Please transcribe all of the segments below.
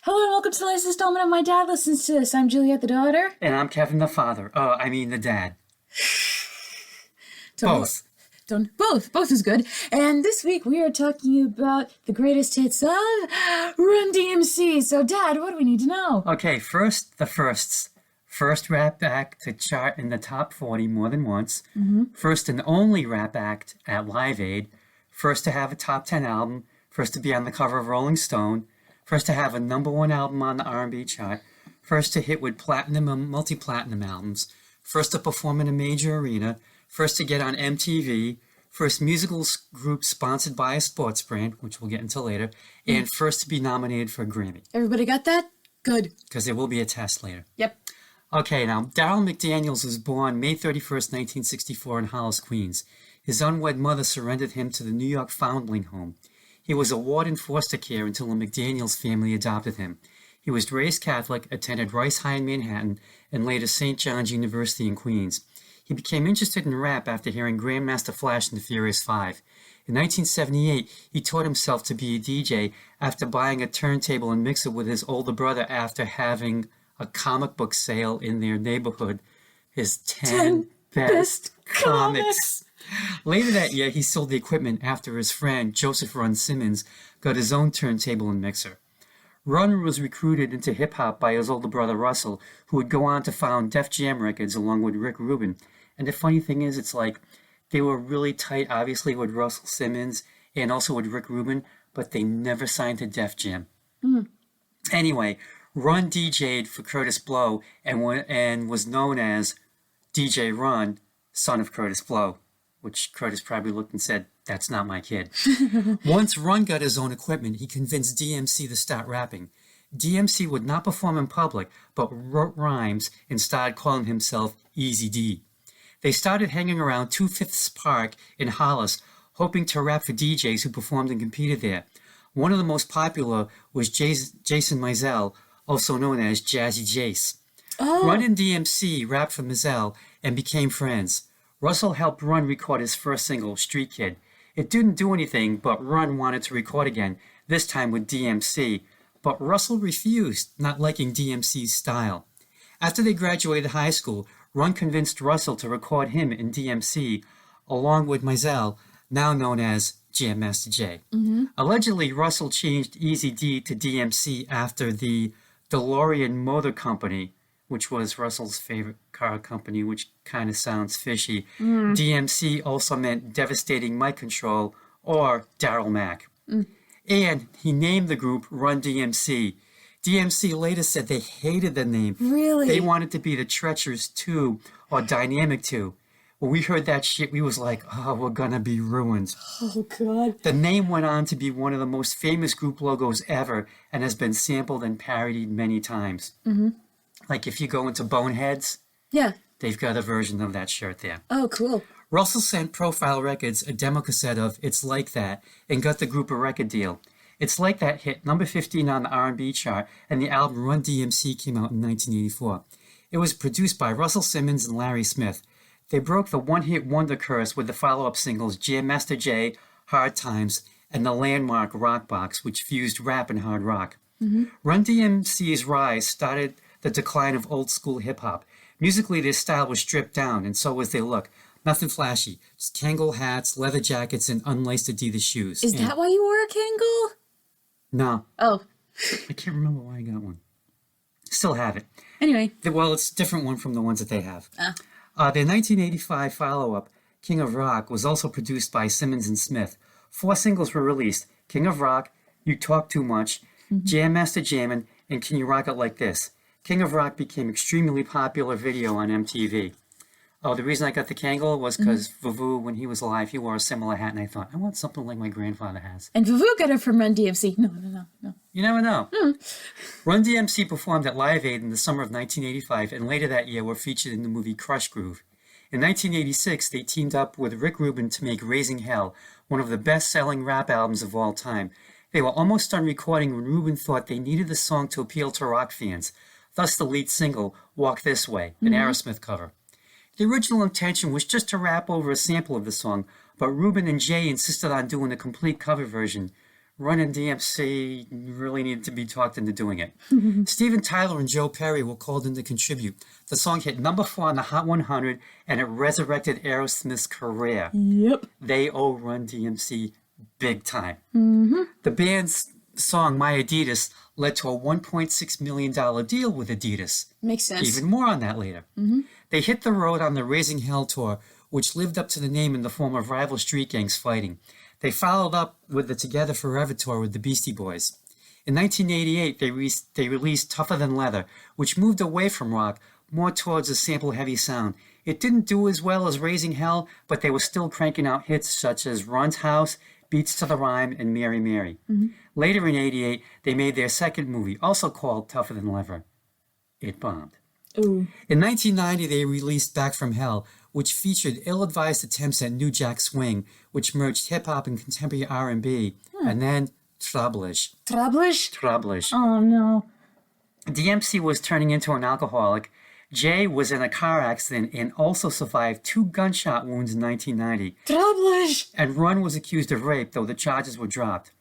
Hello and welcome to the latest installment of My Dad Listens to This. I'm Juliet, the daughter. And I'm Kevin, the father. The dad. Both. Both is good. And this week we are talking about the greatest hits of Run DMC. So, Dad, what do we need to know? Okay, first, the firsts. First rap act to chart in the top 40 more than once. First and only rap act at Live Aid. First to have a top 10 album. First to be on the cover of Rolling Stone. First to have a #1 album on the R&B chart. First to hit with platinum and multi-platinum albums. First to perform in a major arena. First to get on MTV. First musical group sponsored by a sports brand, which we'll get into later. And first to be nominated for a Grammy. Everybody got that? Good. Because there will be a test later. Yep. Okay, now, Darryl McDaniels was born May 31st, 1964 in Hollis, Queens. His unwed mother surrendered him to the New York Foundling Home. He was a ward in foster care until the McDaniels family adopted him. He was raised Catholic, attended Rice High in Manhattan, and later St. John's University in Queens. He became interested in rap after hearing Grandmaster Flash and the Furious Five. In 1978, he taught himself to be a DJ after buying a turntable and mixer with his older brother after having a comic book sale in their neighborhood. His 10 best comics. Later that year, he sold the equipment after his friend, Joseph Run Simmons, got his own turntable and mixer. Run was recruited into hip-hop by his older brother, Russell, who would go on to found Def Jam Records along with Rick Rubin. And the funny thing is, it's like they were really tight, obviously, with Russell Simmons and also with Rick Rubin, but they never signed to Def Jam. Anyway, Run DJ'd for Curtis Blow and was known as DJ Run, son of Curtis Blow, which Curtis probably looked and said, "That's not my kid." Once Run got his own equipment, he convinced DMC to start rapping. DMC would not perform in public, but wrote rhymes and started calling himself Easy D. They started hanging around 2/5 Park in Hollis, hoping to rap for DJs who performed and competed there. One of the most popular was Jason Mizell, also known as Jazzy Jace. Run and DMC rapped for Mizell and became friends. Russell helped Run record his first single, Street Kid. It didn't do anything, but Run wanted to record again, this time with DMC. But Russell refused, not liking DMC's style. After they graduated high school, Run convinced Russell to record him in DMC, along with Mizell, now known as Jam Master Jay. Allegedly, Russell changed Easy D to DMC after the DeLorean Motor Company, which was Russell's favorite car company, which kind of sounds fishy. DMC also meant Devastating Mic Control, or Daryl Mack. And he named the group Run DMC. DMC later said they hated the name. Really? They wanted to be the Treacherous 2 or Dynamic 2. When we heard that shit, we was like, oh, we're gonna be ruined. Oh, God. The name went on to be one of the most famous group logos ever and has been sampled and parodied many times. Like if you go into Boneheads, Yeah. they've got a version of that shirt there. Oh, cool. Russell sent Profile Records a demo cassette of It's Like That and got the group a record deal. It's Like That hit number 15 on the R&B chart, and the album Run DMC came out in 1984. It was produced by Russell Simmons and Larry Smith. They broke the one-hit wonder curse with the follow-up singles Jam Master Jay, Hard Times, and the landmark Rock Box, which fused rap and hard rock. Run DMC's rise started the decline of old-school hip-hop. Musically, their style was stripped down, and so was their look. Nothing flashy, just Kangol hats, leather jackets, and unlaced Adidas shoes. Is that why you wore a Kangol? No. Oh. I can't remember why I got one. Still have it. Anyway. Well, it's a different one from the ones that they have. Ah. Their 1985 follow-up, King of Rock, was also produced by Simmons and Smith. 4 singles were released: King of Rock, You Talk Too Much, Jam Master Jammin', and Can You Rock It Like This? King of Rock became extremely popular video on MTV. Oh, the reason I got the Kangol was because Vavoo, when he was alive, he wore a similar hat, and I thought, I want something like my grandfather has. And Vavoo got it from Run DMC. No. You never know. Run DMC performed at Live Aid in the summer of 1985, and later that year were featured in the movie Crush Groove. In 1986, they teamed up with Rick Rubin to make Raising Hell, one of the best-selling rap albums of all time. They were almost done recording when Rubin thought they needed the song to appeal to rock fans, thus the lead single, Walk This Way, an Aerosmith cover. The original intention was just to rap over a sample of the song, but Rubin and Jay insisted on doing a complete cover version. Run and DMC really needed to be talked into doing it. Steven Tyler and Joe Perry were called in to contribute. The song hit number 4 on the Hot 100, and it resurrected Aerosmith's career. Yep. They owe Run DMC big time. The band's song, My Adidas, led to a $1.6 million deal with Adidas. Makes sense. Even more on that later. They hit the road on the Raising Hell tour, which lived up to the name in the form of rival street gangs fighting. They followed up with the Together Forever tour with the Beastie Boys. In 1988, they released Tougher Than Leather, which moved away from rock, more towards a sample-heavy sound. It didn't do as well as Raising Hell, but they were still cranking out hits such as Run's House, Beats to the Rhyme, and Mary Mary. Later in 88, they made their second movie, also called Tougher Than Leather. It bombed. Ooh. In 1990, they released Back from Hell, which featured ill-advised attempts at New Jack Swing, which merged hip-hop and contemporary R&B, and then Troublish. Troublish? Oh, no. DMC was turning into an alcoholic. Jay was in a car accident and also survived 2 gunshot wounds in 1990. Troublish! And Run was accused of rape, though the charges were dropped.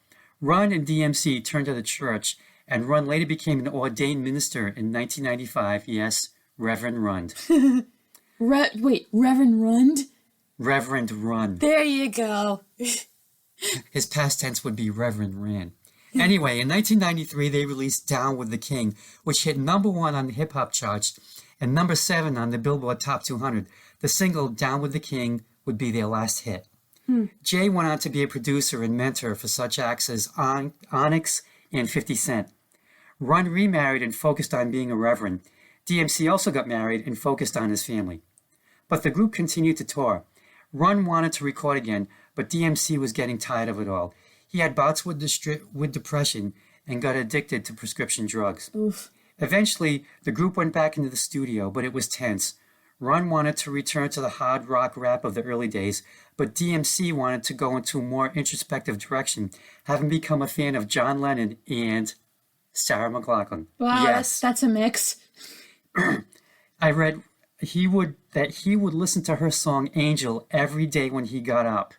Run and DMC turned to the church, and Run later became an ordained minister in 1995. Yes, Reverend Rund. Reverend Rund? Reverend Run. There you go. His past tense would be Reverend Rand. Anyway, in 1993, they released Down with the King, which hit number 1 on the hip-hop charts and number 7 on the Billboard Top 200. The single Down with the King would be their last hit. Jay went on to be a producer and mentor for such acts as Onyx and 50 Cent. Run remarried and focused on being a reverend. DMC also got married and focused on his family. But the group continued to tour. Run wanted to record again, but DMC was getting tired of it all. He had bouts with depression and got addicted to prescription drugs. Oof. Eventually, the group went back into the studio, but it was tense. Run wanted to return to the hard rock rap of the early days, but DMC wanted to go into a more introspective direction, having become a fan of John Lennon and Sarah McLachlan. Wow, yes. that's a mix. I read he would listen to her song Angel every day when he got up.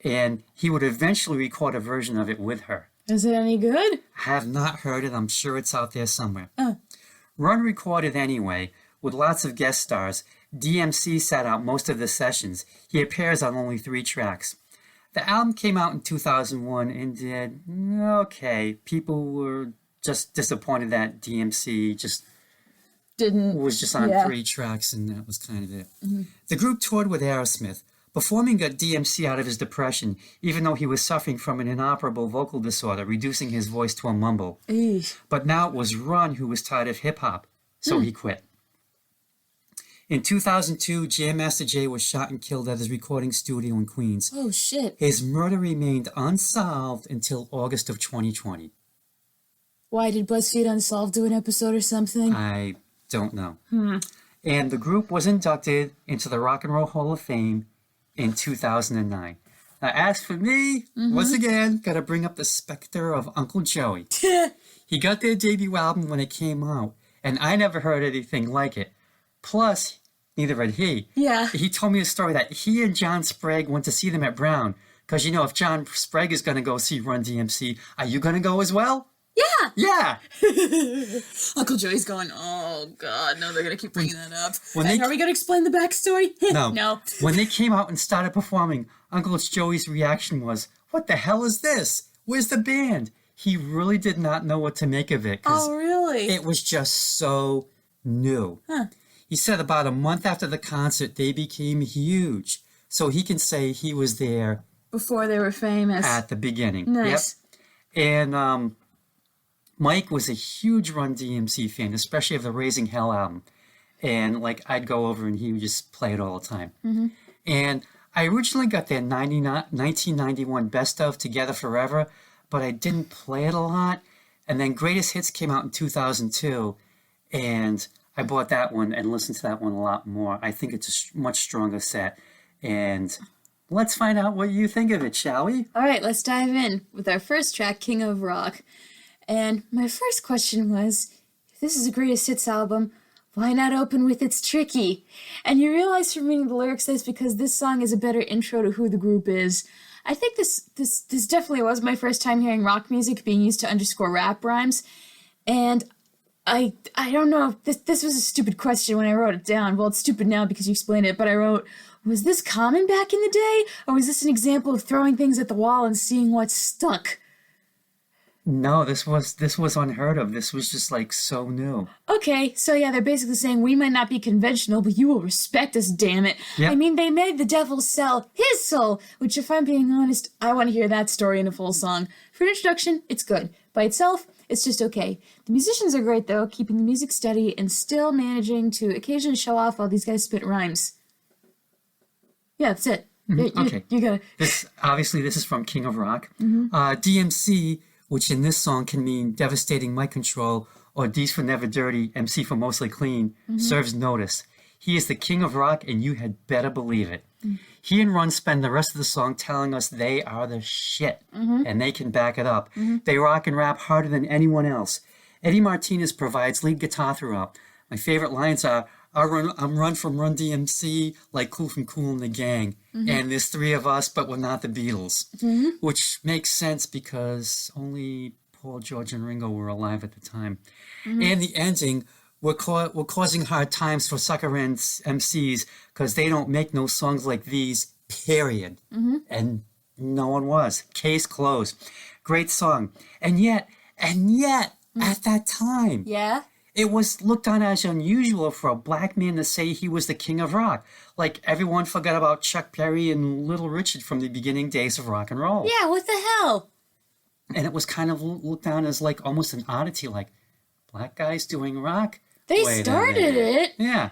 And he would eventually record a version of it with her. Is it any good? I have not heard it. I'm sure it's out there somewhere. Run recorded anyway, with lots of guest stars. DMC sat out most of the sessions. He appears on only 3 tracks. The album came out in 2001 and did okay. People were just disappointed that DMC was just on 3 tracks, and that was kind of it. The group toured with Aerosmith. Performing got DMC out of his depression, even though he was suffering from an inoperable vocal disorder, reducing his voice to a mumble. Eesh. But now it was Run who was tired of hip-hop, so he quit. In 2002, Jam Master Jay was shot and killed at his recording studio in Queens. Oh, shit. His murder remained unsolved until August of 2020. Why, did BuzzFeed Unsolved do an episode or something? I don't know. And the group was inducted into the Rock and Roll Hall of Fame in 2009. Now, as for me, once again, gotta bring up the specter of Uncle Joey. He got their debut album when it came out, and I never heard anything like it. Plus, neither had he. Yeah. He told me a story that he and John Sprague went to see them at Brown. Because, if John Sprague is going to go see Run DMC, are you going to go as well? Yeah. Yeah. Uncle Joey's going, oh, God, no, they're going to keep bringing that up. Are we going to explain the backstory? No. No. When they came out and started performing, Uncle Joey's reaction was, what the hell is this? Where's the band? He really did not know what to make of it. Oh, really? It was just so new. He said about a month after the concert, they became huge. So he can say he was there. Before they were famous. At the beginning. Nice. Yep. And Mike was a huge Run DMC fan, especially of the Raising Hell album. And, I'd go over and he would just play it all the time. And I originally got their 1991 Best of Together Forever, but I didn't play it a lot. And then Greatest Hits came out in 2002, and I bought that one and listened to that one a lot more. I think it's a much stronger set. And let's find out what you think of it, shall we? All right, let's dive in with our first track, King of Rock. And my first question was, if this is a Greatest Hits album, why not open with It's Tricky? And you realize from reading the lyrics that's because this song is a better intro to who the group is. I think this definitely was my first time hearing rock music being used to underscore rap rhymes, and I don't know if this was a stupid question when I wrote it down. Well, it's stupid now because you explained it, but I wrote, was this common back in the day, or was this an example of throwing things at the wall and seeing what stuck? No, this was unheard of. This was just like so new. Okay, so yeah, they're basically saying we might not be conventional, but you will respect us, damn it. Yep. I mean, they made the devil sell his soul, which, if I'm being honest, I want to hear that story in a full song. For an introduction, it's good. By itself, it's just okay. The musicians are great, though, keeping the music steady and still managing to occasionally show off while these guys spit rhymes. Yeah, that's it. Okay. You gotta... This is from King of Rock. DMC, which in this song can mean devastating mic control, or D's for never dirty, MC for mostly clean, serves notice. He is the king of rock, and you had better believe it. He and Run spend the rest of the song telling us they are the shit, and they can back it up. They rock and rap harder than anyone else. Eddie Martinez provides lead guitar throughout. My favorite lines are, I'm Run from Run DMC, like Cool from Cool and the Gang. And there's three of us, but we're not the Beatles. Which makes sense because only Paul, George, and Ringo were alive at the time. And the ending, we're causing hard times for sucker MCs because they don't make no songs like these, period. And no one was. Case closed. Great song. And yet, at that time... Yeah? It was looked on as unusual for a black man to say he was the king of rock. Like, everyone forgot about Chuck Berry and Little Richard from the beginning days of rock and roll. Yeah, what the hell? And it was kind of looked on as like almost an oddity, like, black guys doing rock? They Wait a started minute. it. Yeah.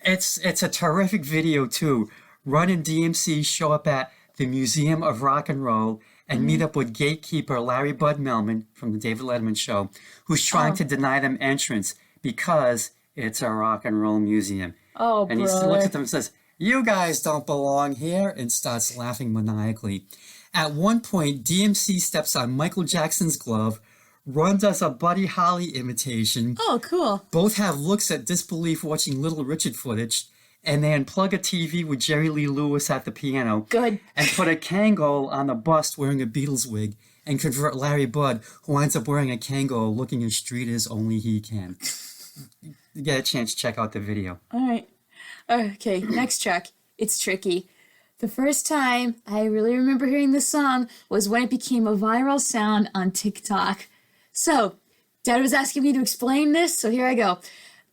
It's a terrific video, too. Run and DMC show up at the Museum of Rock and Roll and meet up with gatekeeper Larry Bud Melman from the David Letterman Show, who's trying to deny them entrance because it's a rock and roll museum. Oh, and he looks at them and says, "You guys don't belong here," and starts laughing maniacally. At one point, DMC steps on Michael Jackson's glove. Run does a Buddy Holly imitation. Oh, cool. Both have looks at disbelief watching Little Richard footage. And they unplug a TV with Jerry Lee Lewis at the piano. Good. And put a Kangol on the bust wearing a Beatles wig. And convert Larry Bud, who winds up wearing a Kangol looking as street as only he can. You get a chance, check out the video. All right. Okay, next track. It's tricky. The first time I really remember hearing this song was when it became a viral sound on TikTok. So, Dad was asking me to explain this, so here I go.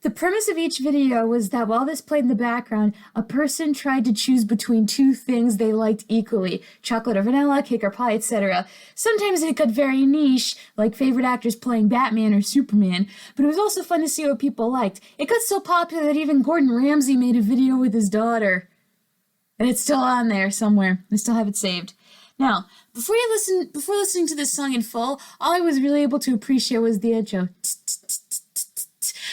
The premise of each video was that while this played in the background, a person tried to choose between two things they liked equally, chocolate or vanilla, cake or pie, etc. Sometimes it got very niche, like favorite actors playing Batman or Superman, but it was also fun to see what people liked. It got so popular that even Gordon Ramsay made a video with his daughter. And it's still on there somewhere. I still have it saved. Now, before listening to this song in full, all I was really able to appreciate was the intro.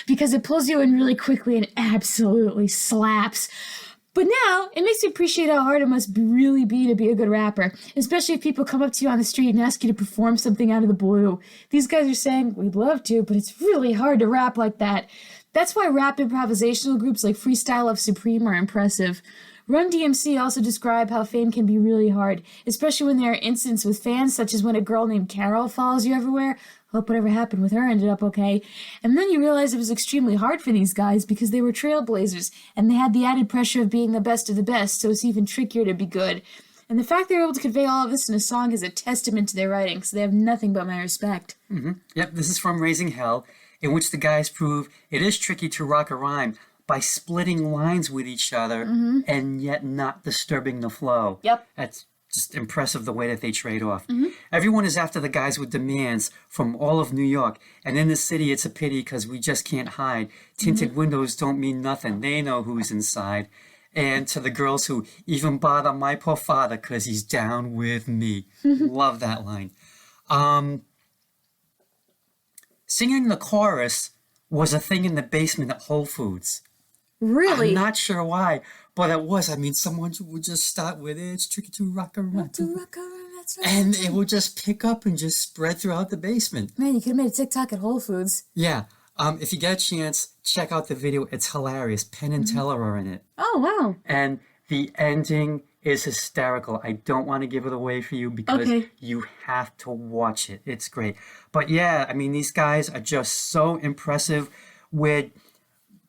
Because it pulls you in really quickly and absolutely slaps. But now, it makes me appreciate how hard it must really be to be a good rapper, especially if people come up to you on the street and ask you to perform something out of the blue. These guys are saying, we'd love to, but it's really hard to rap like that. That's why rap improvisational groups like Freestyle of Supreme are impressive. Run DMC also describe how fame can be really hard, especially when there are incidents with fans, such as when a girl named Carol follows you everywhere. Hope whatever happened with her ended up okay. And then you realize it was extremely hard for these guys because they were trailblazers, and they had the added pressure of being the best of the best, so it's even trickier to be good. And the fact they were able to convey all of this in a song is a testament to their writing, so they have nothing but my respect. Yep, this is from Raising Hell, in which the guys prove it is tricky to rock a rhyme by splitting lines with each other and yet not disturbing the flow. Yep. That's just impressive the way that they trade off. Everyone is after the guys with demands from all of New York. And in the city, it's a pity because we just can't hide. Tinted windows don't mean nothing. They know who's inside. And to the girls who even bother my poor father because he's down with me. Love that line. Singing the chorus was a thing in the basement at Whole Foods. Really? I'm not sure why, but it was. I mean, someone would just start with it's tricky to rock around. That's right. And it would just pick up and just spread throughout the basement. Man, you could have made a TikTok at Whole Foods. Yeah. If you get a chance, check out the video. It's hilarious. Penn and Teller are in it. Oh, wow. And the ending is hysterical. I don't want to give it away for you because Okay. you have to watch it. It's great. But yeah, I mean, these guys are just so impressive with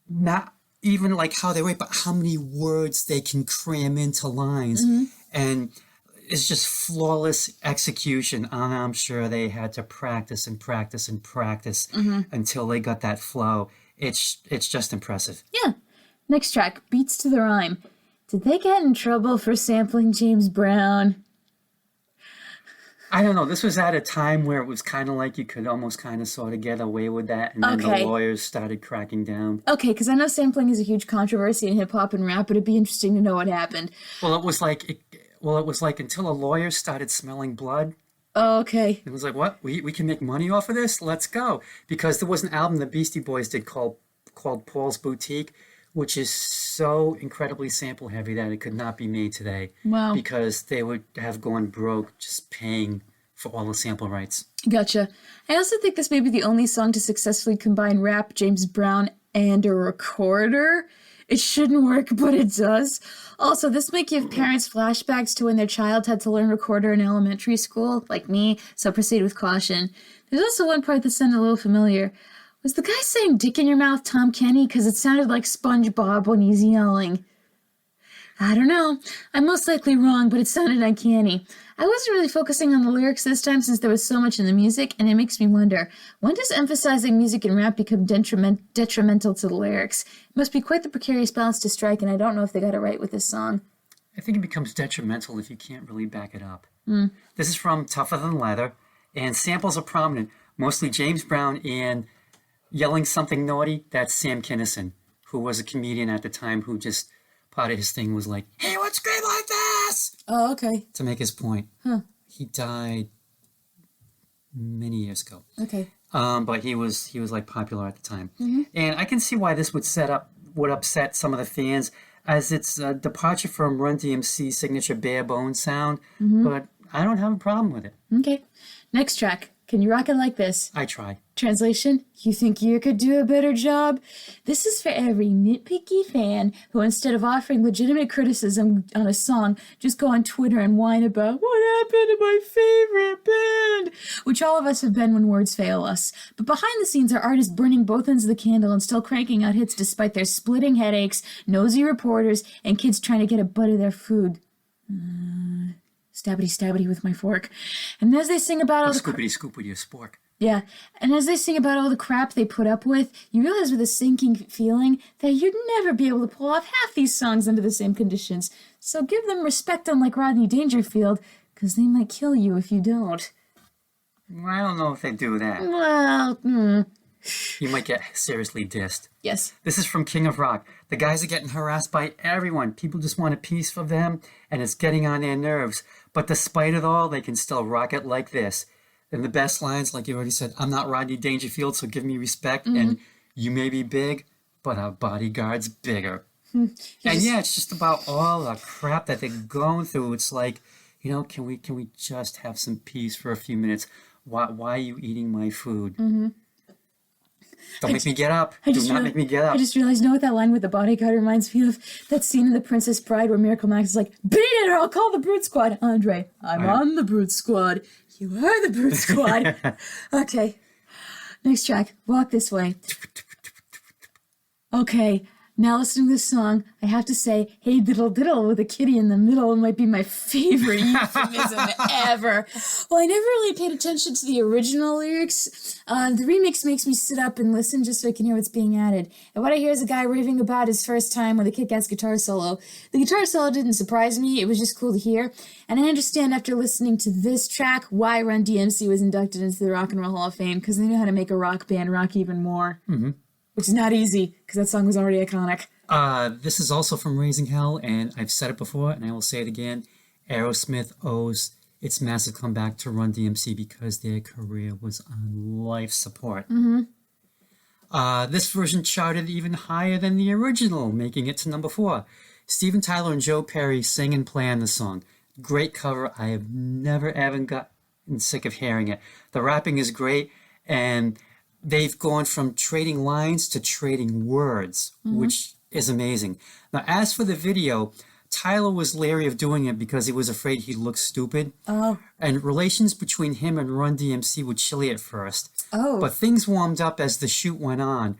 not even like how they write, but how many words they can cram into lines. And it's just flawless execution. And I'm sure they had to practice and practice and practice until they got that flow. It's just impressive. Yeah. Next track, Beats to the Rhyme. Did they get in trouble for sampling James Brown? I don't know. This was at a time where it was kind of like you could almost kind of sort of get away with that. And then Okay. the lawyers started cracking down. Okay, because I know sampling is a huge controversy in hip-hop and rap, but it'd be interesting to know what happened. Well, it was like until a lawyer started smelling blood. Oh, okay. It was like, what? We can make money off of this? Let's go. Because there was an album the Beastie Boys did called Paul's Boutique, which is so incredibly sample heavy that it could not be made today. Wow. Because they would have gone broke just paying for all the sample rights. Gotcha. I also think this may be the only song to successfully combine rap, James Brown, and a recorder. It shouldn't work, but it does. Also, this might give parents flashbacks to when their child had to learn recorder in elementary school, like me, so proceed with caution. There's also one part that sounded a little familiar. Was the guy saying dick in your mouth Tom Kenny? Because it sounded like SpongeBob when he's yelling. I don't know. I'm most likely wrong, but it sounded uncanny. I wasn't really focusing on the lyrics this time since there was so much in the music, and it makes me wonder, when does emphasizing music and rap become detrimental to the lyrics? It must be quite the precarious balance to strike, and I don't know if they got it right with this song. I think it becomes detrimental if you can't really back it up. This is from Tougher Than Leather, and samples are prominent, mostly James Brown and yelling something naughty. That's Sam Kinison, who was a comedian at the time who just part of his thing was like, "He would scream like this!" Oh, okay. to make his point. Huh. He died many years ago. Okay. But he was like popular at the time. And I can see why this would upset some of the fans, as it's a departure from Run DMC signature bare bones sound, but I don't have a problem with it. Okay. Next track. Can you rock it like this? I try. Translation, you think you could do a better job? This is for every nitpicky fan who, instead of offering legitimate criticism on a song, just go on Twitter and whine about what happened to my favorite band, which all of us have been when words fail us. But behind the scenes are artists burning both ends of the candle and still cranking out hits despite their splitting headaches, nosy reporters, and kids trying to get a bite of their food. Stabbity stabbity with my fork. And as they sing about all the Scoopity scoop with your spork. Yeah, and as they sing about all the crap they put up with, you realize with a sinking feeling that you'd never be able to pull off half these songs under the same conditions. So give them respect, unlike Rodney Dangerfield, because they might kill you if you don't. Well, I don't know if they do that. Well, You might get seriously dissed. yes. This is from King of Rock. The guys are getting harassed by everyone. People just want a piece of them, and it's getting on their nerves. But despite it all, they can still rock it like this. And the best lines, like you already said, I'm not Rodney Dangerfield, so give me respect. And you may be big, but our bodyguard's bigger. And yeah, it's just about all the crap that they're going through. It's like, can we just have some peace for a few minutes? Why are you eating my food? Don't make me get up. Do not make me get up. I just realized, you know what that line with the bodyguard reminds me of? That scene in The Princess Bride where Miracle Max is like, beat it or I'll call the Brute Squad. Andre, I'm on the Brute Squad. You are the Brute Squad. Okay. Next track, Walk This Way. Okay, now listening to this song, I have to say, hey diddle diddle with a kitty in the middle might be my favorite euphemism ever. Well, I never really paid attention to the original lyrics. The remix makes me sit up and listen just so I can hear what's being added. And what I hear is a guy raving about his first time with a kick-ass guitar solo. The guitar solo didn't surprise me, it was just cool to hear. And I understand after listening to this track why Run DMC was inducted into the Rock and Roll Hall of Fame, because they knew how to make a rock band rock even more. Which is not easy, because that song was already iconic. This is also from Raising Hell, and I've said it before, and I will say it again. Aerosmith owes its massive comeback to Run DMC because their career was on life support. This version charted even higher than the original, making it to number 4. Steven Tyler and Joe Perry sing and play on the song. Great cover. I have never ever gotten sick of hearing it. The rapping is great, and they've gone from trading lines to trading words, which is amazing. Now, as for the video, Tyler was leery of doing it because he was afraid he'd look stupid. Oh. And relations between him and Run DMC were chilly at first. Oh. But things warmed up as the shoot went on.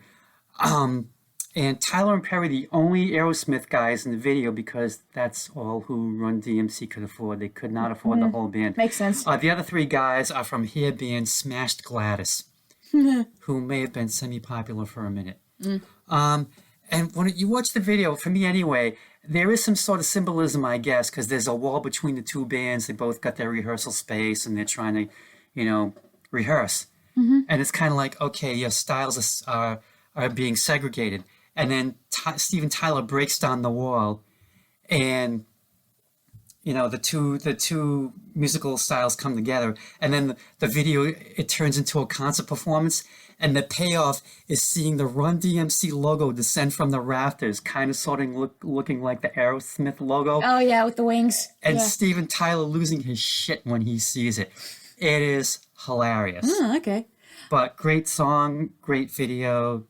And Tyler and Perry, the only Aerosmith guys in the video, because that's all who Run DMC could afford. They could not afford the whole band. Makes sense. The other three guys are from hair band Smashed Gladys, who may have been semi-popular for a minute. And when you watch the video, for me anyway, there is some sort of symbolism, I guess, because there's a wall between the two bands. They both got their rehearsal space, and they're trying to, rehearse. And it's kind of like, okay, your styles are being segregated. And then Steven Tyler breaks down the wall, and the two musical styles come together. And then the video, it turns into a concert performance, and the payoff is seeing the Run DMC logo descend from the rafters, kind of looking like the Aerosmith logo. Oh, yeah, with the wings. And yeah. Steven Tyler losing his shit when he sees it. It is hilarious. Oh, okay. But great song, great video,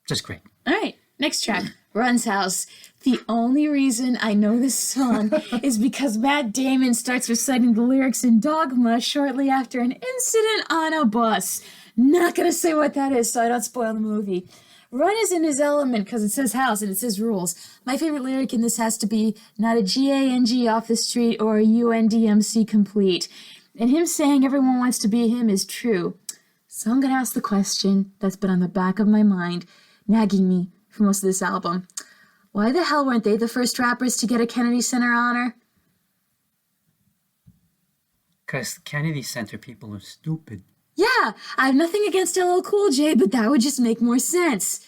just great. All right, next track, Run's House. The only reason I know this song is because Matt Damon starts reciting the lyrics in Dogma shortly after an incident on a bus. Not going to say what that is so I don't spoil the movie. Run is in his element because it says house and it says rules. My favorite lyric in this has to be not a GANG off the street or a UNDMC complete. And him saying everyone wants to be him is true. So I'm going to ask the question that's been on the back of my mind, nagging me for most of this album. Why the hell weren't they the first rappers to get a Kennedy Center honor? Because Kennedy Center people are stupid. Yeah, I have nothing against LL Cool J, but that would just make more sense.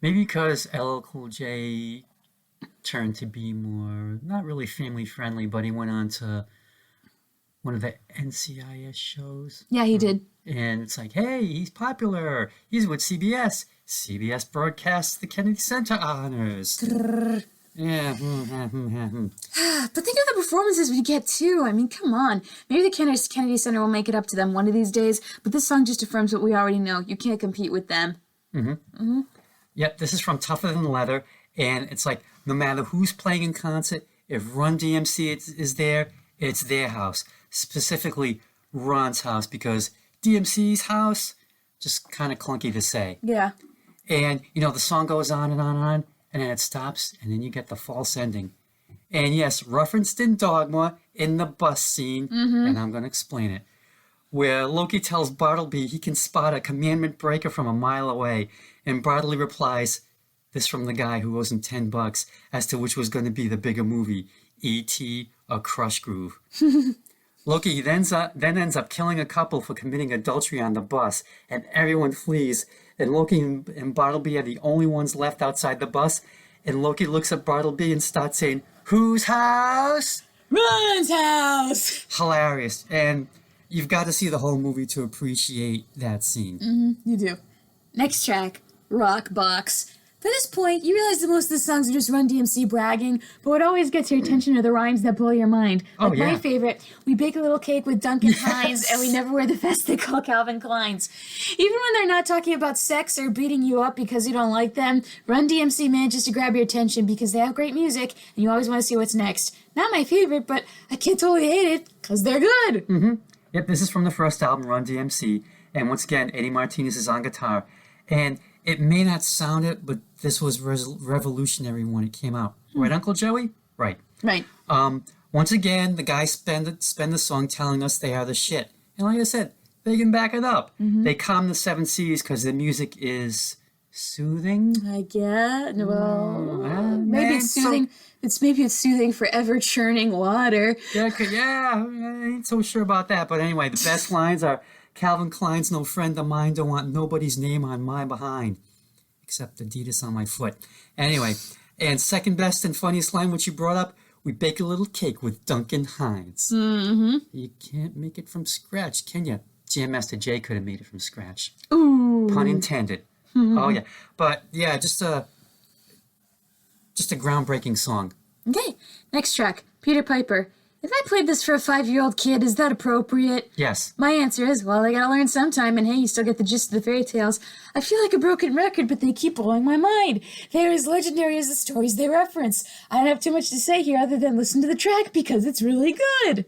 Maybe because LL Cool J turned to be more, not really family friendly, but he went on to one of the NCIS shows. Yeah, he did. And it's like, hey, he's popular. He's with CBS. CBS broadcasts the Kennedy Center honors. Yeah. But think of the performances we get, too. I mean, come on. Maybe the Kennedy Center will make it up to them one of these days, but this song just affirms what we already know. You can't compete with them. Yep, this is from Tougher Than Leather, and it's like, no matter who's playing in concert, if Run DMC is there, it's their house. Specifically, Ron's house, because DMC's house, just kind of clunky to say. Yeah. And, the song goes on and on and on, and then it stops, and then you get the false ending. And yes, referenced in Dogma, in the bus scene, and I'm going to explain it, where Loki tells Bartleby he can spot a commandment breaker from a mile away, and Bartleby replies, this from the guy who owes him $10, as to which was going to be the bigger movie, E.T. or Crush Groove. Loki then ends up killing a couple for committing adultery on the bus, and everyone flees, and Loki and Bartleby are the only ones left outside the bus, and Loki looks at Bartleby and starts saying, whose house? Run's house! Hilarious. And you've got to see the whole movie to appreciate that scene. You do. Next track, Rock Box. By this point, you realize that most of the songs are just Run DMC bragging, but what always gets your attention are the rhymes that blow your mind. Like my favorite, we bake a little cake with Duncan Hines, and we never wear the vest they call Calvin Klein's. Even when they're not talking about sex or beating you up because you don't like them, Run DMC manages to grab your attention because they have great music, and you always want to see what's next. Not my favorite, but I can't totally hate it, because they're good. Yep, this is from the first album, Run DMC, and once again, Eddie Martinez is on guitar. And it may not sound it, but this was revolutionary when it came out. Right, Uncle Joey? Right. Right. Once again, the guys spend the song telling us they are the shit. And like I said, they can back it up. They calm the 7 C's because the music is soothing. I get. Well, maybe it's soothing. Maybe it's soothing for ever churning water. Yeah, I ain't so sure about that. But anyway, the best lines are, Calvin Klein's no friend of mine, don't want nobody's name on my behind, except Adidas on my foot. Anyway, and second best and funniest line, which you brought up, we bake a little cake with Duncan Hines. You can't make it from scratch, can you? Jam Master Jay could have made it from scratch. Ooh. Pun intended. Oh, yeah. But, yeah, just a groundbreaking song. Okay, next track, Peter Piper. If I played this for a 5-year-old kid, is that appropriate? Yes. My answer is, well, they gotta learn sometime, and hey, you still get the gist of the fairy tales. I feel like a broken record, but they keep blowing my mind. They're as legendary as the stories they reference. I don't have too much to say here other than listen to the track because it's really good.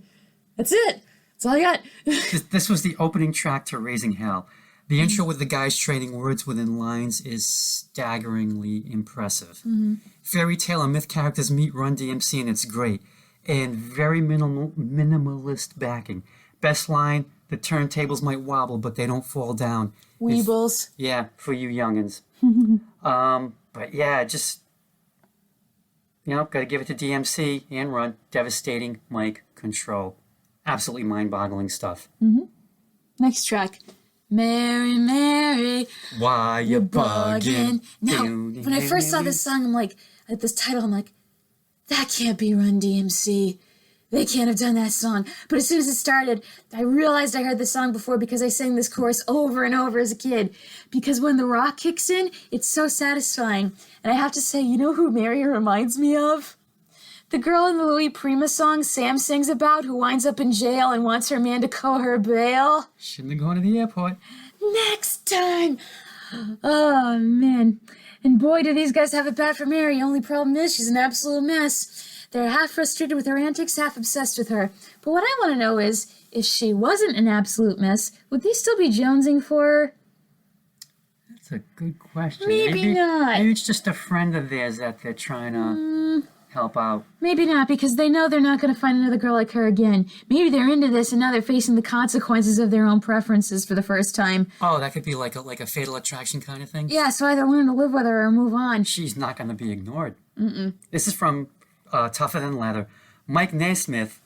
That's it. That's all I got. This was the opening track to Raising Hell. The intro with the guys trading words within lines is staggeringly impressive. Fairy tale and myth characters meet Run DMC, and it's great. And very minimalist backing. Best line, the turntables might wobble, but they don't fall down. Weebles. Yeah, for you youngins. But yeah, just, gotta give it to DMC and Run. Devastating mic control. Absolutely mind-boggling stuff. Next track. Mary, Mary. Why you bugging? Now, when I first saw this song, I'm like, at this title, I'm like, that can't be Run DMC. They can't have done that song. But as soon as it started, I realized I heard the song before because I sang this chorus over and over as a kid. Because when the rock kicks in, it's so satisfying. And I have to say, you know who Mary reminds me of? The girl in the Louis Prima song Sam sings about who winds up in jail and wants her man to call her bail. Shouldn't have gone to the airport. Next time! Oh, man. And boy, do these guys have it bad for Mary. Only problem is she's an absolute mess. They're half frustrated with her antics, half obsessed with her. But what I want to know is, if she wasn't an absolute mess, would they still be jonesing for her? That's a good question. Maybe not. Maybe it's just a friend of theirs that they're trying to help out. Maybe not, because they know they're not going to find another girl like her again. Maybe they're into this, and now they're facing the consequences of their own preferences for the first time. Oh, that could be like a fatal attraction kind of thing? Yeah, so either learn to live with her or move on. She's not going to be ignored. This is from Tougher Than Leather. Mike Naismith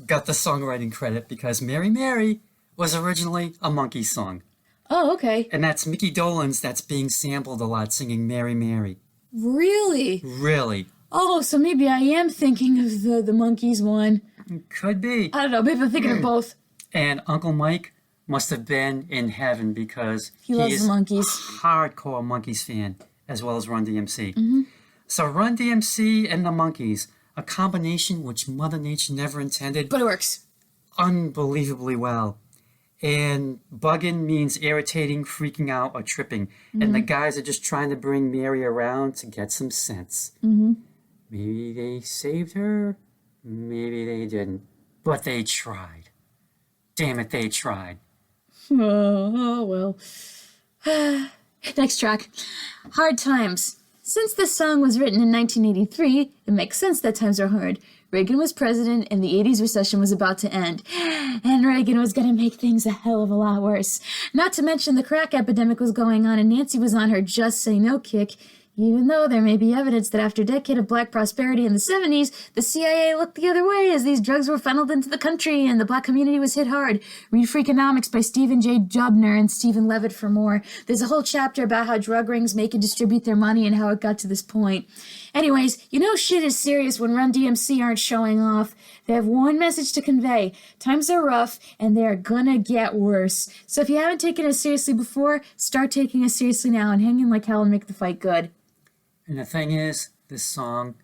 got the songwriting credit because Mary Mary was originally a monkey song. Oh, okay. And that's Mickey Dolenz that's being sampled a lot singing Mary Mary. Really? Really. Oh, so maybe I am thinking of the Monkees one. Could be. I don't know, maybe I'm thinking of both. And Uncle Mike must have been in heaven because He loves the Monkees. Hardcore Monkees fan, as well as Run DMC. So Run DMC and the Monkees, a combination which Mother Nature never intended. But it works. Unbelievably well. And bugging means irritating, freaking out, or tripping. And the guys are just trying to bring Mary around to get some sense. Maybe they saved her, maybe they didn't. But they tried. Damn it, they tried. Oh well. Next track. Hard Times. Since this song was written in 1983, it makes sense that times are hard. Reagan was president and the 80s recession was about to end. And Reagan was going to make things a hell of a lot worse. Not to mention the crack epidemic was going on and Nancy was on her just say no kick, even though there may be evidence that after a decade of black prosperity in the 70s, the CIA looked the other way as these drugs were funneled into the country and the black community was hit hard. Read Freakonomics by Stephen J. Jubner and Stephen Levitt for more. There's a whole chapter about how drug rings make and distribute their money and how it got to this point. Anyways, you know shit is serious when Run DMC aren't showing off. They have one message to convey. Times are rough, and they're gonna get worse. So if you haven't taken us seriously before, start taking us seriously now and hang in like hell and make the fight good. And the thing is, this song,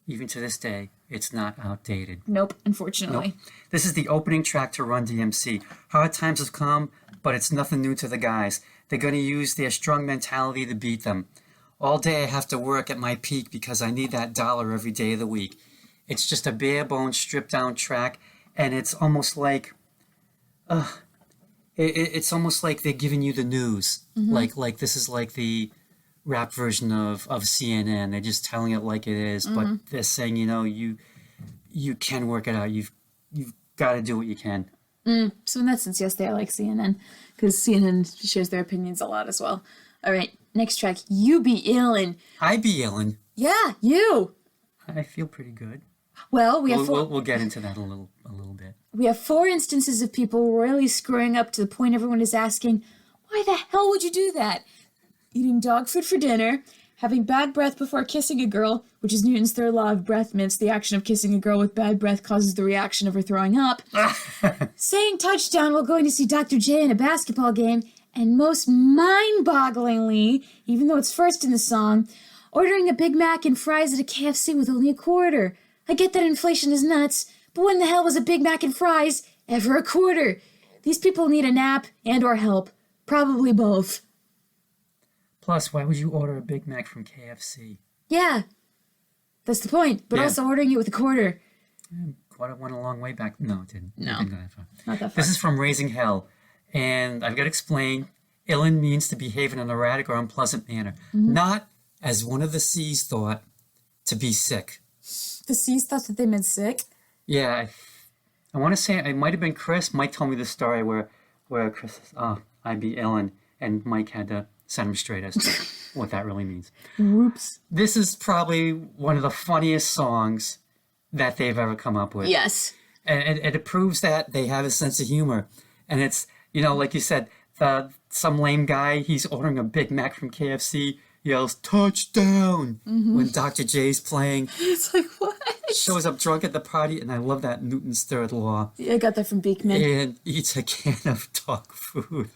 even to this day, it's not outdated. Nope, unfortunately. Nope. This is the opening track to Run DMC. Hard times have come, but it's nothing new to the guys. They're going to use their strong mentality to beat them. All day I have to work at my peak because I need that dollar every day of the week. It's just a bare bones, stripped down track, and it's almost like, it's almost like they're giving you the news. Like this is like the rap version of CNN. They're just telling it like it is, but they're saying, you can work it out. You've got to do what you can. So in that sense, yes, they are like CNN, because CNN shares their opinions a lot as well. All right, next track, You Be Illin. I Be Illin. Yeah, you. I feel pretty good. Well, we'll get into that a little bit. We have 4 instances of people royally screwing up to the point everyone is asking, why the hell would you do that? Eating dog food for dinner, having bad breath before kissing a girl, which is Newton's third law of breath mints. The action of kissing a girl with bad breath causes the reaction of her throwing up. Saying touchdown while going to see Dr. J in a basketball game. And most mind-bogglingly, even though it's first in the song, ordering a Big Mac and fries at a KFC with only a quarter. I get that inflation is nuts, But when the hell was a Big Mac and fries ever a quarter? These people need a nap and or help. Probably both. Plus, why would you order a Big Mac from KFC? Yeah, that's the point. But also ordering it with a quarter. Quarter went a long way back. No, it didn't. No, it didn't go that far. Not that far. This is from Raising Hell. And I've got to explain, Illin means to behave in an erratic or unpleasant manner. Not, as one of the C's thought, to be sick. The C's thought that they meant sick? Yeah, I want to say it might have been Chris. Mike told me the story where Chris says, "Oh, I be Illin," and Mike had to set him straight as to what that really means. Whoops. This is probably one of the funniest songs that they've ever come up with. Yes. And it proves that they have a sense of humor. And it's, like you said, some lame guy, he's ordering a Big Mac from KFC, yells, "Touchdown!" when Dr. J's playing. It's like, what? Shows up drunk at the party, and I love that Newton's third law. Yeah, I got that from Beekman. And eats a can of dog food.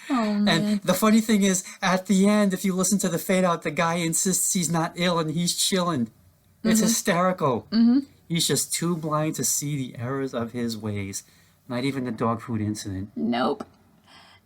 Oh, man. And the funny thing is, at the end, if you listen to the fade out, the guy insists he's not ill and he's chilling. It's hysterical. He's just too blind to see the errors of his ways. Not even the dog food incident. Nope.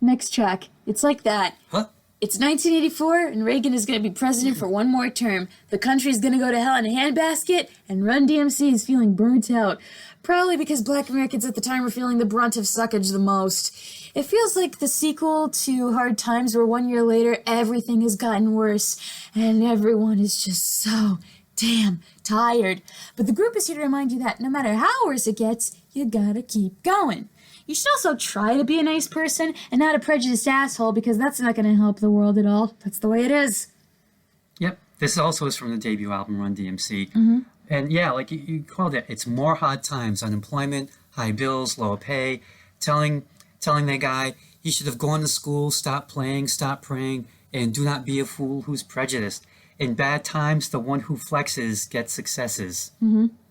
Next track. It's like that. Huh? It's 1984, and Reagan is going to be president for one more term. The country's going to go to hell in a handbasket, and Run DMC is feeling burnt out. Probably because black Americans at the time were feeling the brunt of suckage the most. It feels like the sequel to Hard Times, where 1 year later, everything has gotten worse, and everyone is just so damn tired. But the group is here to remind you that no matter how worse it gets, you gotta keep going. You should also try to be a nice person and not a prejudiced asshole, because that's not going to help the world at all. That's the way it is. Yep. This also is from the debut album, Run DMC. And yeah, like you called it, it's more hard times, unemployment, high bills, lower pay, telling that guy he should have gone to school, stop playing, stop praying, and do not be a fool who's prejudiced. In bad times, the one who flexes gets successes.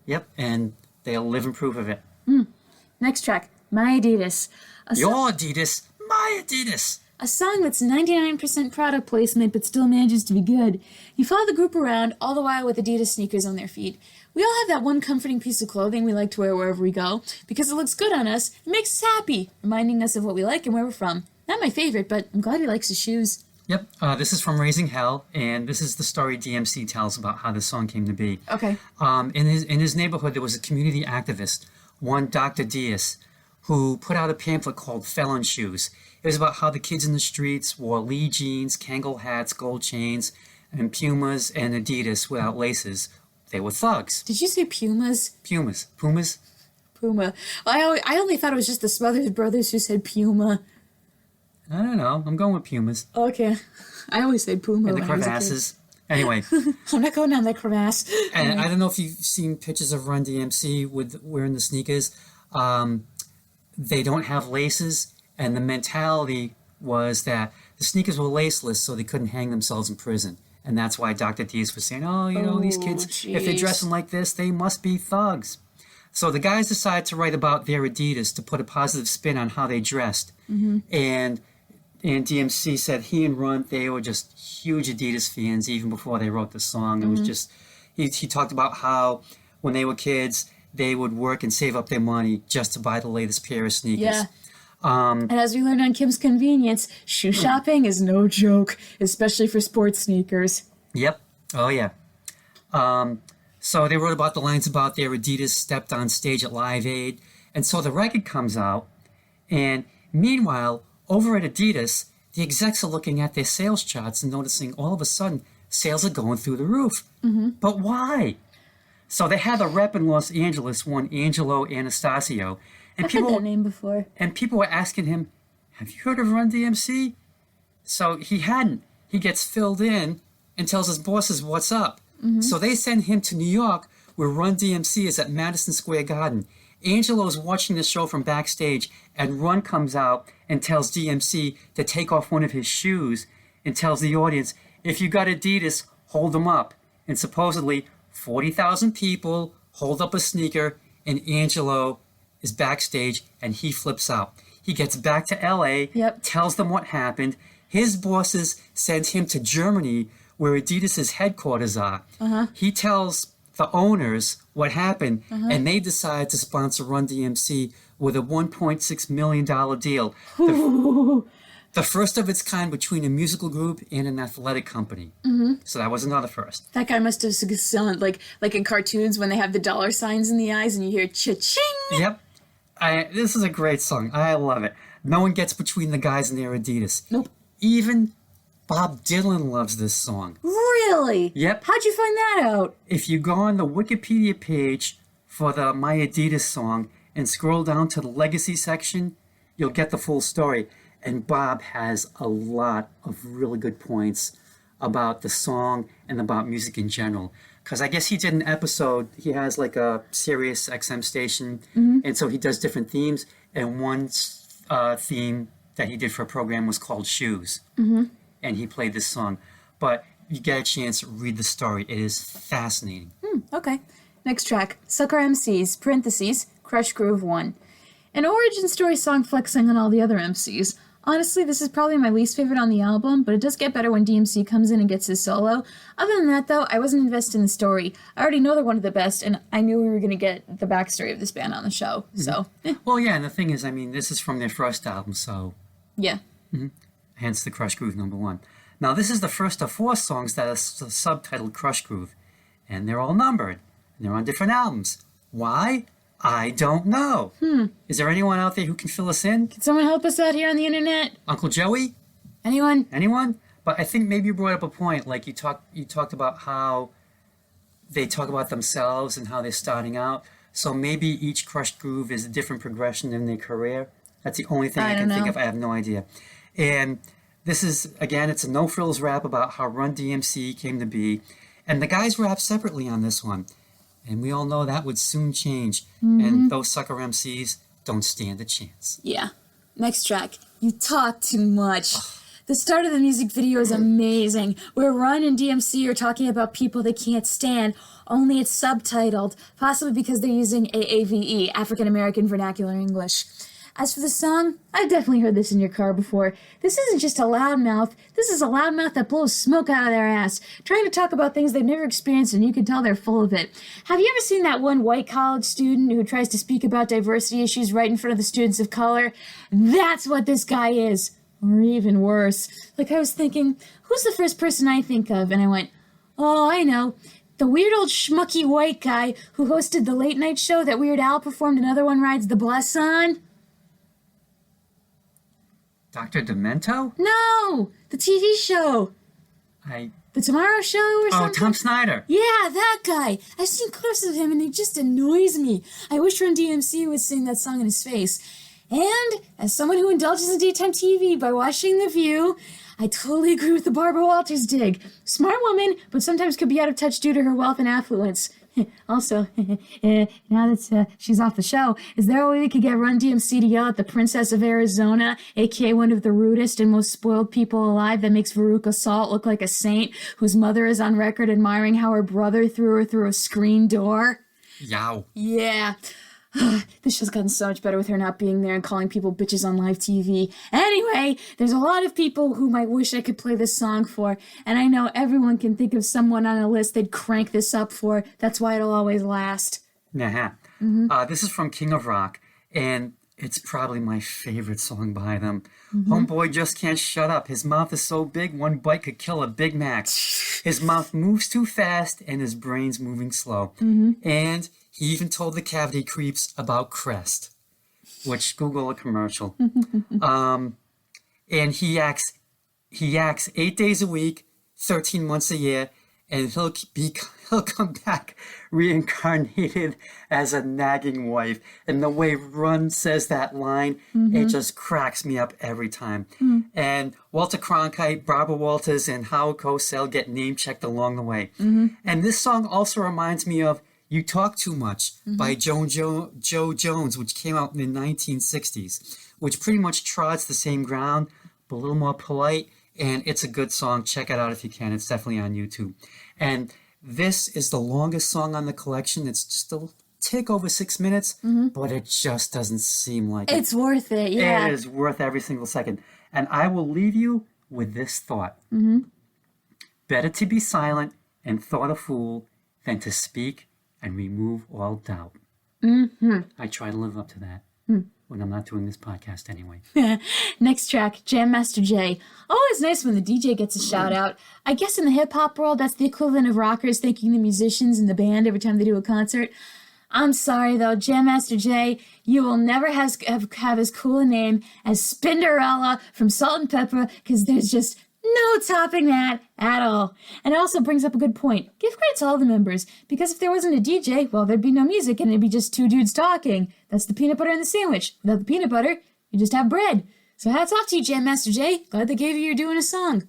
Yep, and they'll live in proof of it. Next track. My Adidas. Your Adidas, my Adidas. A song that's 99% product placement but still manages to be good. You follow the group around all the while with Adidas sneakers on their feet. We all have that one comforting piece of clothing we like to wear wherever we go because it looks good on us and makes us happy, reminding us of what we like and where we're from. Not my favorite, but I'm glad he likes his shoes. Yep, this is from Raising Hell, and this is the story DMC tells about how this song came to be. Okay. In his neighborhood, there was a community activist, one Dr. Diaz, who put out a pamphlet called Felon Shoes. It was about how the kids in the streets wore Lee jeans, Kangol hats, gold chains, and Pumas and Adidas without laces. They were thugs. Did you say Pumas? Pumas. Puma. I only thought it was just the Smothers Brothers who said Puma. I don't know. I'm going with Pumas. Okay. I always say Puma. And the when I was a kid. crevasses. Anyway. I'm not going down that crevasse. And I don't know if you've seen pictures of Run DMC with wearing the sneakers. They don't have laces, and the mentality was that the sneakers were laceless so they couldn't hang themselves in prison. And that's why Dr. Diaz was saying, these kids, if they're dressing like this, they must be thugs. So the guys decided to write about their Adidas to put a positive spin on how they dressed. And DMC said he and Run, they were just huge Adidas fans even before they wrote the song. It was just, he talked about how when they were kids, they would work and save up their money just to buy the latest pair of sneakers. Yeah. And as we learned on Kim's Convenience, shoe shopping is no joke, especially for sports sneakers. Yep. Oh, yeah. So they wrote about the lines about their Adidas stepped on stage at Live Aid. And so the record comes out. And meanwhile, over at Adidas, the execs are looking at their sales charts and noticing all of a sudden sales are going through the roof. But why? So they had a rep in Los Angeles, one Angelo Anastasio. And I've heard that name before. And people were asking him, have you heard of Run DMC? So he hadn't. He gets filled in and tells his bosses what's up. So they send him to New York, where Run DMC is at Madison Square Garden. Angelo's watching the show from backstage, and Run comes out and tells DMC to take off one of his shoes and tells the audience, if you got Adidas, hold them up. And supposedly 40,000 people hold up a sneaker, and Angelo is backstage, and he flips out. He gets back to L.A., tells them what happened. His bosses send him to Germany, where Adidas' headquarters are. He tells the owners what happened, and they decided to sponsor Run DMC with a $1.6 million deal. The first of its kind between a musical group and an athletic company. So that was another first. That guy must have sounded like in cartoons when they have the dollar signs in the eyes and you hear cha-ching. Yep. This is a great song. I love it. No one gets between the guys in their Adidas. Nope. Even Bob Dylan loves this song. Really? Yep. How'd you find that out? If you go on the Wikipedia page for the My Adidas song and scroll down to the Legacy section, you'll get the full story. And Bob has a lot of really good points about the song and about music in general. Because I guess he did an episode, he has like a Sirius XM station, and so he does different themes. And one theme that he did for a program was called Shoes. And he played this song. But you get a chance, read the story. It is fascinating. Okay. Next track, Sucker MCs, parentheses, Crush Groove 1. An origin story song flexing on all the other MCs. Honestly, this is probably my least favorite on the album, but it does get better when DMC comes in and gets his solo. Other than that, though, I wasn't invested in the story. I already know they're one of the best, and I knew we were going to get the backstory of this band on the show, so. Well, yeah, and the thing is, I mean, this is from their first album, so Yeah. hence the Crush Groove #1. Now, this is the first of 4 songs that are subtitled Crush Groove, and they're all numbered, and they're on different albums. Why? I don't know. Is there anyone out there who can fill us in? Can someone help us out here on the internet? Uncle Joey? Anyone? Anyone? But I think maybe you brought up a point, like you talked about how they talk about themselves and how they're starting out. So maybe each Crush Groove is a different progression in their career. That's the only thing I can think of. I have no idea. And this is, again, it's a no-frills rap about how Run DMC came to be. And the guys rap separately on this one. And we all know that would soon change. And those sucker MCs don't stand a chance. Yeah. Next track, You Talk Too Much. The start of the music video is amazing, where Run and DMC are talking about people they can't stand, only it's subtitled, possibly because they're using AAVE, African American Vernacular English. As for the song, I've definitely heard this in your car before. This isn't just a loudmouth. This is a loudmouth that blows smoke out of their ass, trying to talk about things they've never experienced, and you can tell they're full of it. Have you ever seen that one white college student who tries to speak about diversity issues right in front of the students of color? That's what this guy is. Or even worse. Like, I was thinking, who's the first person I think of? And I went, oh, I know. The weird old schmucky white guy who hosted the late night show that Weird Al performed Another One Rides the Bus on. Dr. Demento? No! The TV show! The Tomorrow Show or something? Oh, Tom Snyder. Yeah, that guy! I've seen clips of him and he just annoys me. I wish Run DMC would sing that song in his face. And, as someone who indulges in daytime TV by watching The View, I totally agree with the Barbara Walters dig. Smart woman, but sometimes could be out of touch due to her wealth and affluence. Also, now that she's off the show, is there a way we could get Run DMC to yell at the Princess of Arizona, aka one of the rudest and most spoiled people alive, that makes Veruca Salt look like a saint whose mother is on record admiring how her brother threw her through a screen door? Yow. Yeah. This show's gotten so much better with her not being there and calling people bitches on live TV. Anyway, there's a lot of people whom I wish I could play this song for, and I know everyone can think of someone on a list they'd crank this up for. That's why it'll always last. This is from King of Rock, and it's probably my favorite song by them. Homeboy just can't shut up. His mouth is so big, one bite could kill a Big Mac. His mouth moves too fast, and his brain's moving slow. And he even told the cavity creeps about Crest, which Google a commercial. And he acts 8 days a week, 13 months a year, and he'll come back reincarnated as a nagging wife. And the way Run says that line, it just cracks me up every time. And Walter Cronkite, Barbara Walters, and Howard Cosell get name-checked along the way. And this song also reminds me of You Talk Too Much by Joe Jones, which came out in the 1960s, which pretty much trods the same ground, but a little more polite. And it's a good song. Check it out if you can. It's definitely on YouTube. And this is the longest song on the collection. It's just a tick over 6 minutes, but it just doesn't seem like it. It's worth it, yeah. It is worth every single second. And I will leave you with this thought. Better to be silent and thought a fool than to speak and remove all doubt. I try to live up to that when I'm not doing this podcast anyway. Next track, Jam Master Jay. Always nice when the DJ gets a shout out. I guess in the hip hop world, that's the equivalent of rockers thanking the musicians in the band every time they do a concert. I'm sorry though, Jam Master Jay, you will never have as cool a name as Spinderella from Salt and Pepper, because there's just no topping that at all. And it also brings up a good point. Give credit to all the members, because if there wasn't a DJ, well, there'd be no music and it'd be just two dudes talking. That's the peanut butter in the sandwich. Without the peanut butter, you just have bread. So hats off to you, Jam Master Jay. Glad they gave you your doing a song.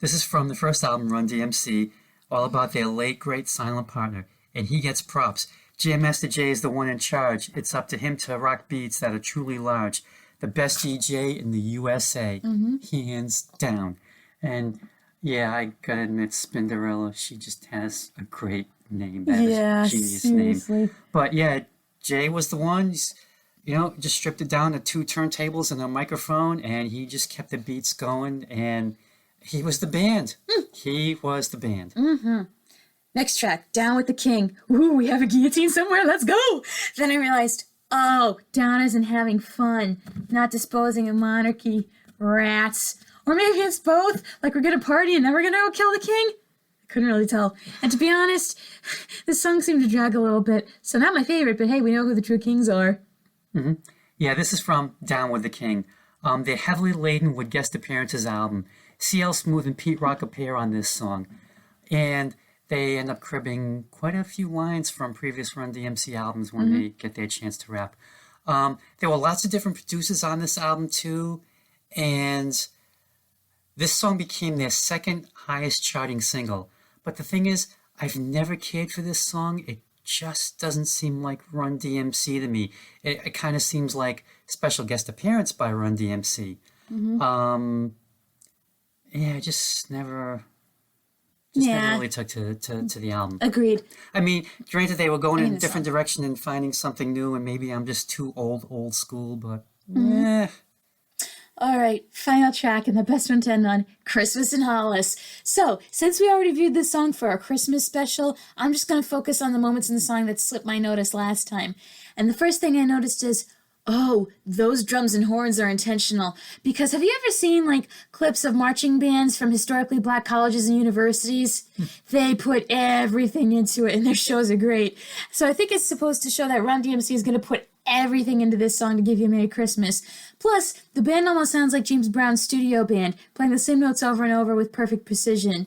This is from the first album, Run DMC, all about their late, great silent partner. And he gets props. Jam Master Jay is the one in charge. It's up to him to rock beats that are truly large. The best DJ in the USA, hands down. And yeah, I gotta admit, Spinderella, she just has a great name. That is a genius seriously. Name. But yeah, Jay was the one, just stripped it down to 2 turntables and a microphone, and he just kept the beats going, and he was the band. He was the band. Next track, Down with the King. Ooh, we have a guillotine somewhere, let's go! Then I realized, oh, Down isn't having fun, not disposing of monarchy, rats. Or maybe it's both, like we're gonna party and then we're gonna go kill the king? I couldn't really tell. And to be honest, this song seemed to drag a little bit, so not my favorite, but hey, we know who the true kings are. Yeah, this is from Down with the King. They're heavily laden with guest appearances album. CL Smooth and Pete Rock appear on this song. And they end up cribbing quite a few lines from previous Run DMC albums when they get their chance to rap. There were lots of different producers on this album too, and this song became their second highest charting single. But the thing is, I've never cared for this song. It just doesn't seem like Run DMC to me. It kind of seems like special guest appearance by Run DMC. I just never really took to the album. Agreed. I mean, granted, they were going in a different direction and finding something new, and maybe I'm just too old school, but All right, final track and the best one to end on, Christmas in Hollis. So, since we already viewed this song for our Christmas special, I'm just going to focus on the moments in the song that slipped my notice last time. And the first thing I noticed is, oh, those drums and horns are intentional. Because have you ever seen, clips of marching bands from historically black colleges and universities? They put everything into it, and their shows are great. So I think it's supposed to show that Run DMC is going to put everything into this song to give you a Merry Christmas. Plus, the band almost sounds like James Brown's studio band, playing the same notes over and over with perfect precision.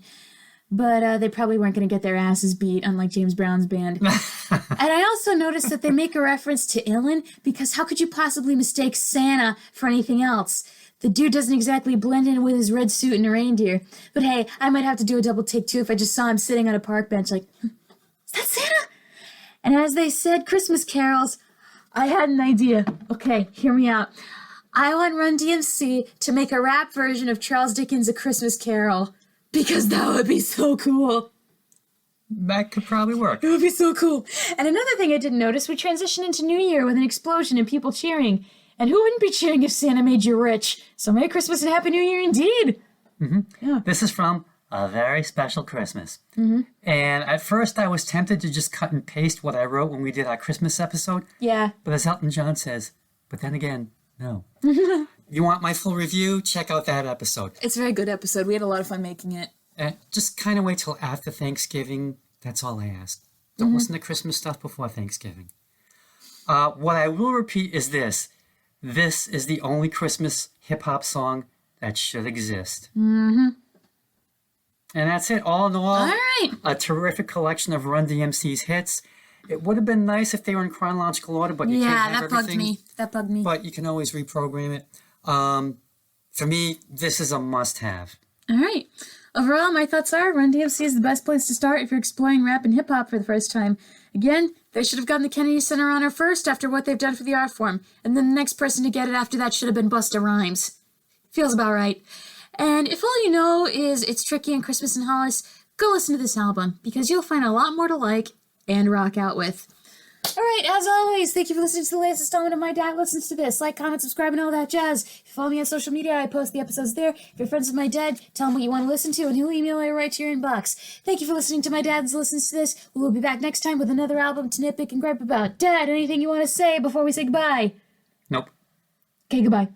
But they probably weren't going to get their asses beat, unlike James Brown's band. And I also noticed that they make a reference to Illin, because how could you possibly mistake Santa for anything else? The dude doesn't exactly blend in with his red suit and a reindeer. But hey, I might have to do a double take too if I just saw him sitting on a park bench like, is that Santa? And as they said, Christmas carols, I had an idea. Okay, hear me out. I want Run DMC to make a rap version of Charles Dickens' A Christmas Carol, because that would be so cool. That could probably work. It would be so cool. And another thing I didn't notice, we transitioned into New Year with an explosion and people cheering. And who wouldn't be cheering if Santa made you rich? So Merry Christmas and Happy New Year indeed. Yeah. This is from A Very Special Christmas. And at first I was tempted to just cut and paste what I wrote when we did our Christmas episode. Yeah. But as Elton John says, but then again, no. You want my full review? Check out that episode. It's a very good episode. We had a lot of fun making it. Just kind of wait till after Thanksgiving. That's all I ask. Don't listen to Christmas stuff before Thanksgiving. What I will repeat is this. This is the only Christmas hip-hop song that should exist. And that's it. All in all, right. A terrific collection of Run DMC's hits. It would have been nice if they were in chronological order, but you can't have everything. That bugged me. But you can always reprogram it. For me, this is a must-have. All right. Overall, my thoughts are Run DMC is the best place to start if you're exploring rap and hip-hop for the first time. Again, they should have gotten the Kennedy Center honor first after what they've done for the art form, and then the next person to get it after that should have been Busta Rhymes. Feels about right. And if all you know is It's Tricky and Christmas in Hollis, go listen to this album, because you'll find a lot more to like and rock out with. All right, as always, thank you for listening to the latest installment of My Dad Listens to This. Like, comment, subscribe, and all that jazz. If you follow me on social media, I post the episodes there. If you're friends with my dad, tell him what you want to listen to, and he'll email it right to your inbox. Thank you for listening to My Dad Listens to This. We will be back next time with another album to nitpick and gripe about. Dad, anything you want to say before we say goodbye? Nope. Okay, goodbye.